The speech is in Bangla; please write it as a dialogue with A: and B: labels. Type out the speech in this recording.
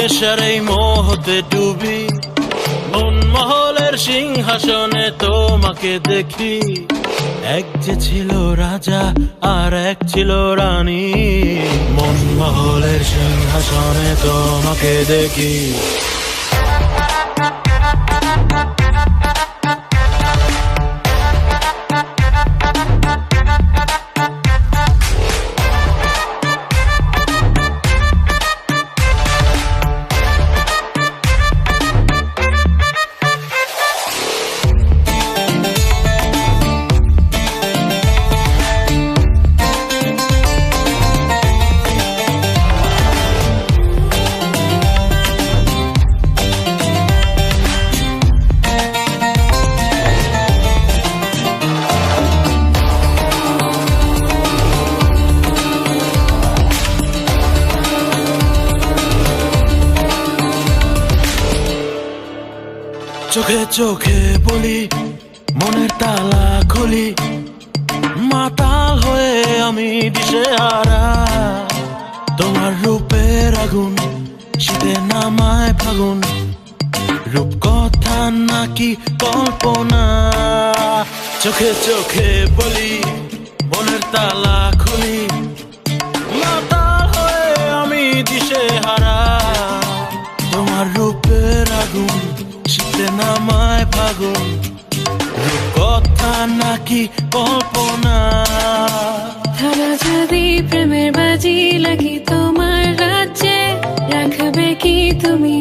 A: নেশার এই মোহতে ডুবি, মন মহলের সিংহাসনে তোমাকে দেখি। এক যে ছিল রাজা আর এক ছিল রানী, মন মহলের সিংহাসনে তোমাকে দেখি। চোখে চোখে বলি, মনের তালা খুলি, মাতাল হয়ে আমি দিশেহারা। তোমার রূপের আগুন, শীতে নামায় ফাগুন, রূপ কথা নাকি কল্পনা। চোখে চোখে বলি, মনের তালা খুলি, মাতাল হয়ে আমি দিশেহারা। তোমার রূপের আগুন, শীতে নামায় ফাগুন, রূপ কথা নাকি কল্পনা।
B: ধরা যদি প্রেমের বাজি লাগি তোমার রাজ্যে, রাখবে কি তুমি